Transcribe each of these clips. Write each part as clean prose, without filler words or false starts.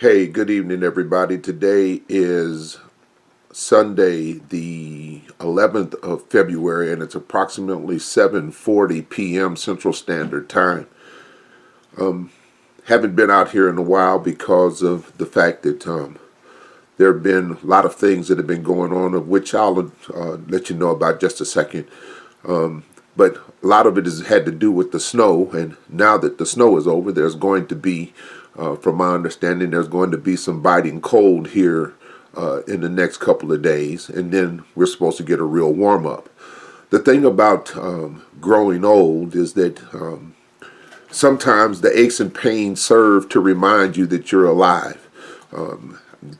Hey, good evening, everybody. Today is Sunday, the 11th of February, and it's approximately 7:40 p.m. Central Standard Time. Haven't been out here in a while because of the fact that there have been a lot of things that have been going on, of which I'll let you know about just a second. But a lot of it has had to do with the snow, and now that the snow is over, there's going to be, from my understanding, there's going to be some biting cold here in the next couple of days, and then we're supposed to get a real warm up. The thing about growing old is that sometimes the aches and pains serve to remind you that you're alive.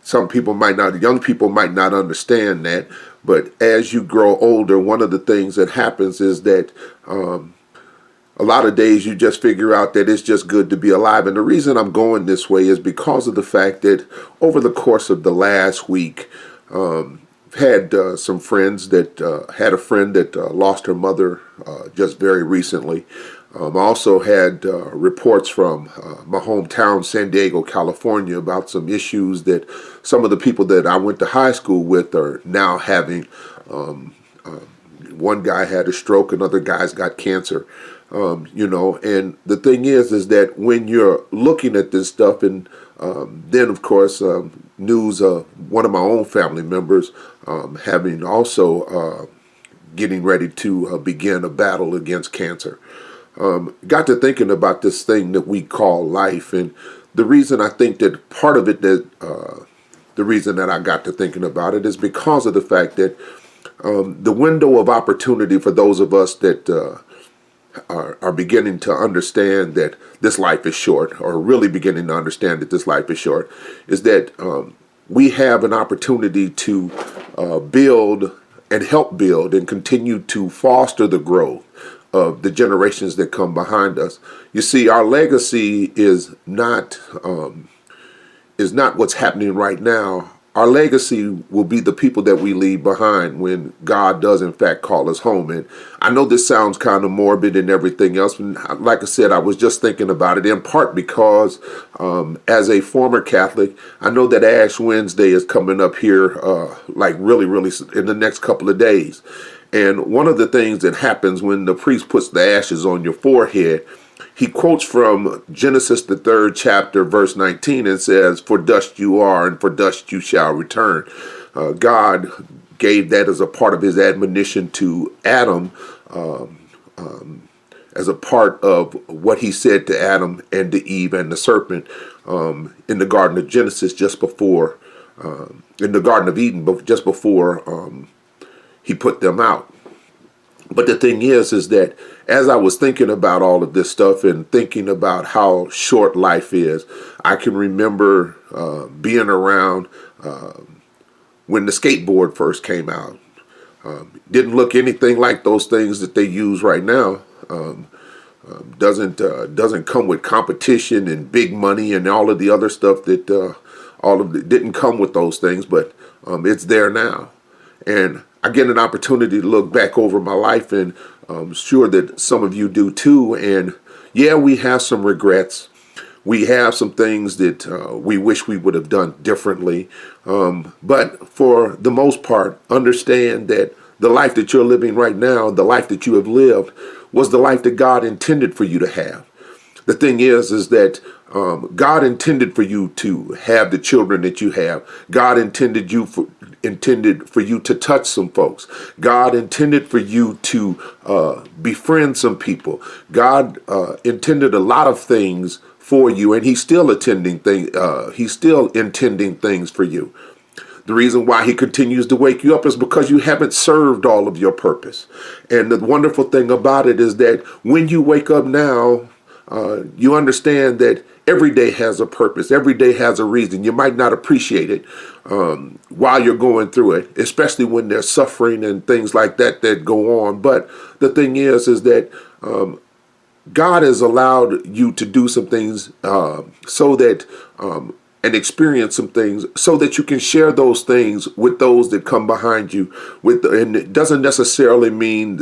Some people might not, young people might not understand that, but as you grow older, one of the things that happens is that a lot of days you just figure out that it's just good to be alive. And the reason I'm going this way is because of the fact that over the course of the last week, had some friends that had a friend that lost her mother just very recently. I also had reports from my hometown, San Diego, California, about some issues that some of the people that I went to high school with are now having. One guy had a stroke, another guy's got cancer. And the thing is that when you're looking at this stuff, and then of course news of one of my own family members having also getting ready to begin a battle against cancer. Got to thinking about this thing that we call life, and the reason I think that part of it that the reason that I got to thinking about it is because of the fact that the window of opportunity for those of us that are beginning to understand that this life is short, or really beginning to understand that this life is short, is that we have an opportunity to build and help build and continue to foster the growth of the generations that come behind us. You see, our legacy is not what's happening right now. Our legacy will be the people that we leave behind when God does in fact call us home. And I know this sounds kind of morbid and everything else. And like I said, I was just thinking about it in part because as a former Catholic, I know that Ash Wednesday is coming up here like really in the next couple of days. And one of the things that happens when the priest puts the ashes on your forehead, he quotes from Genesis, the 3rd chapter, verse 19, and says, "For dust you are, and for dust you shall return." God gave that as a part of his admonition to Adam, as a part of what he said to Adam and to Eve and the serpent in the Garden of Genesis, just before, in the Garden of Eden, but just before he put them out. But the thing is that as I was thinking about all of this stuff and thinking about how short life is, I can remember being around when the skateboard first came out. Didn't look anything like those things that they use right now. Doesn't come with competition and big money and all of the other stuff that didn't come with those things, but it's there now. And I get an opportunity to look back over my life, and I'm sure that some of you do too. And yeah, we have some regrets. We have some things that we wish we would have done differently. But for the most part, understand that the life that you're living right now, the life that you have lived, was the life that God intended for you to have. The thing is that God intended for you to have the children that you have. God intended for you to touch some folks. God intended for you to befriend some people. God intended a lot of things for you, and He's still intending things for you. The reason why He continues to wake you up is because you haven't served all of your purpose. And the wonderful thing about it is that when you wake up now, you understand that every day has a purpose. Every day has a reason. You might not appreciate it while you're going through it, especially when there's suffering and things like that go on. But the thing is that God has allowed you to do some things so that and experience some things so that you can share those things with those that come behind you. And it doesn't necessarily mean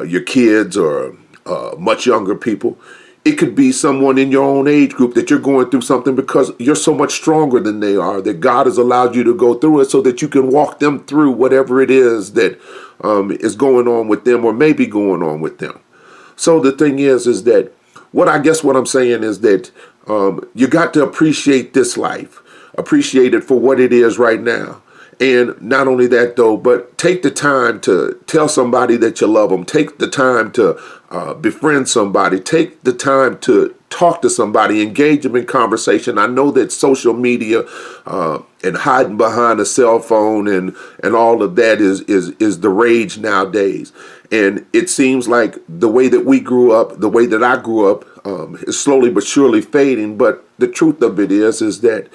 your kids or much younger people. It could be someone in your own age group that you're going through something because you're so much stronger than they are, that God has allowed you to go through it so that you can walk them through whatever it is that is going on with them or may be going on with them. So the thing is that what I'm saying is that you got to appreciate this life, appreciate it for what it is right now. And not only that, though, but take the time to tell somebody that you love them. Take the time to befriend somebody. Take the time to talk to somebody, engage them in conversation. I know that social media and hiding behind a cell phone and all of that is the rage nowadays. And it seems like the way that we grew up, the way that I grew up, is slowly but surely fading. But the truth of it is that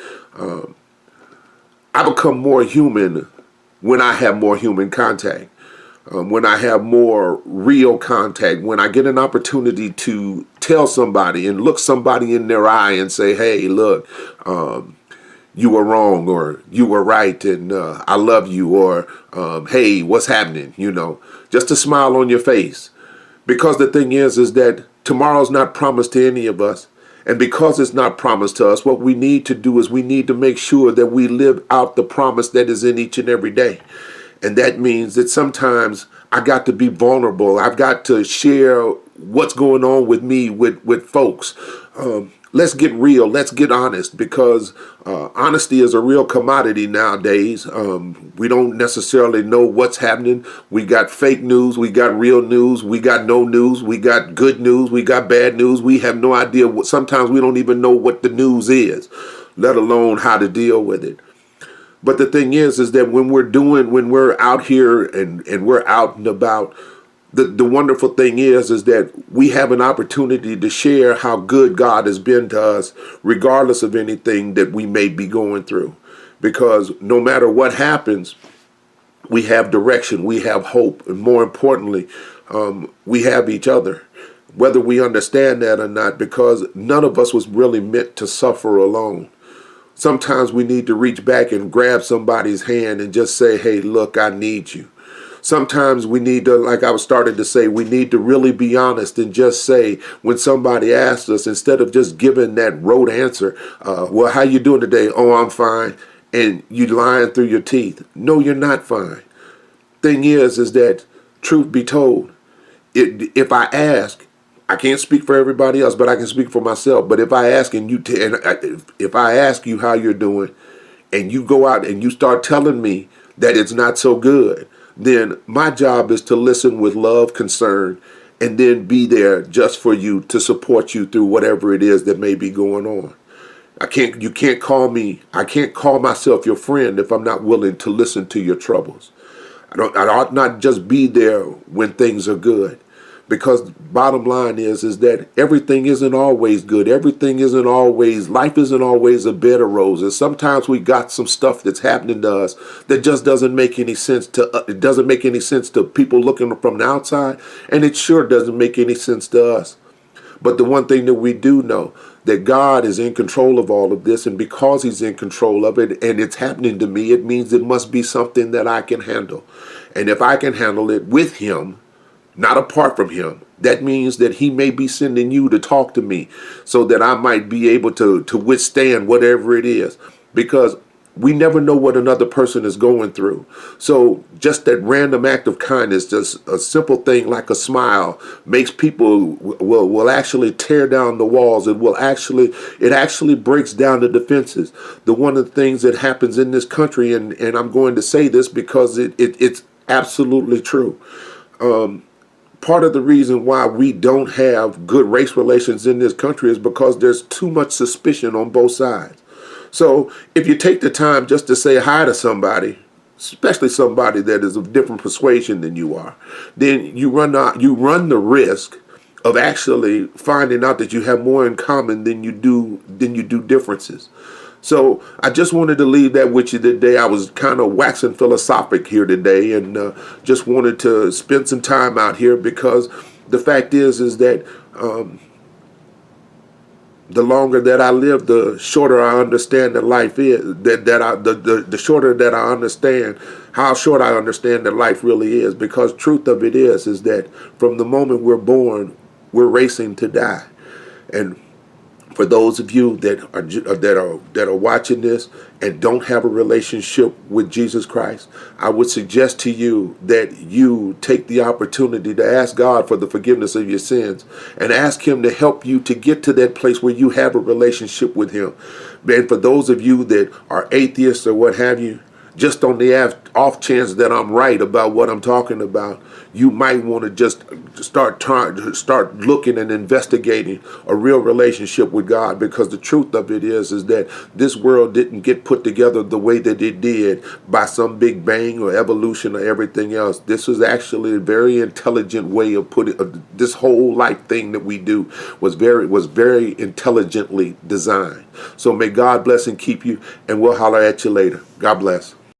I become more human when I have more human contact, when I have more real contact, when I get an opportunity to tell somebody and look somebody in their eye and say, hey, look, you were wrong, or you were right, and I love you, or hey, what's happening? Just a smile on your face. Because the thing is that tomorrow's not promised to any of us. And because it's not promised to us, what we need to do is we need to make sure that we live out the promise that is in each and every day. And that means that sometimes I got to be vulnerable. I've got to share what's going on with me with folks. Let's get real. Let's get honest, because honesty is a real commodity nowadays. We don't necessarily know what's happening. We got fake news. We got real news. We got no news. We got good news. We got bad news. We have no idea sometimes we don't even know what the news is, let alone how to deal with it. But the thing is that when we're out here and we're out and about, the wonderful thing is that we have an opportunity to share how good God has been to us, regardless of anything that we may be going through. Because no matter what happens, we have direction, we have hope, and more importantly, we have each other, whether we understand that or not, because none of us was really meant to suffer alone. Sometimes we need to reach back and grab somebody's hand and just say, hey, look, I need you. Sometimes we need to, like I was starting to say, we need to really be honest and just say, when somebody asks us, instead of just giving that rote answer, well, how you doing today? Oh, I'm fine. And you lying through your teeth. No, you're not fine. Thing is that, truth be told, if I ask, I can't speak for everybody else, but I can speak for myself. But if I ask if I ask you how you're doing, and you go out and you start telling me that it's not so good, then my job is to listen with love, concern, and then be there just for you, to support you through whatever it is that may be going on. I can't call myself your friend if I'm not willing to listen to your troubles. I ought not just be there when things are good. Because bottom line is that everything isn't always good. Life isn't always a bed of roses. Sometimes we got some stuff that's happening to us that just doesn't make any sense it doesn't make any sense to people looking from the outside, and it sure doesn't make any sense to us. But the one thing that we do know, that God is in control of all of this, and because he's in control of it and it's happening to me, it means it must be something that I can handle. And if I can handle it with him, not apart from him, that means that he may be sending you to talk to me so that I might be able to withstand whatever it is, because we never know what another person is going through. So just that random act of kindness, just a simple thing like a smile, makes people will actually tear down the walls. It actually breaks down the defenses. One of the things that happens in this country, and I'm going to say this because it's absolutely true. Part of the reason why we don't have good race relations in this country is because there's too much suspicion on both sides. So if you take the time just to say hi to somebody, especially somebody that is of different persuasion than you are, then you run the risk of actually finding out that you have more in common than you do differences. So I just wanted to leave that with you today. I was kind of waxing philosophic here today, and just wanted to spend some time out here, because the fact is that the longer that I live, the shorter I understand that life is. The shorter that I understand how short I understand that life really is. Because truth of it is that from the moment we're born, we're racing to die. And for those of you that are watching this and don't have a relationship with Jesus Christ, I would suggest to you that you take the opportunity to ask God for the forgiveness of your sins and ask Him to help you to get to that place where you have a relationship with Him. And for those of you that are atheists or what have you, just on the off chance that I'm right about what I'm talking about, you might want to just start looking and investigating a real relationship with God, because the truth of it is that this world didn't get put together the way that it did by some big bang or evolution or everything else. This was actually a very intelligent way of putting this whole life thing that we do was very intelligently designed. So may God bless and keep you, and we'll holler at you later. God bless.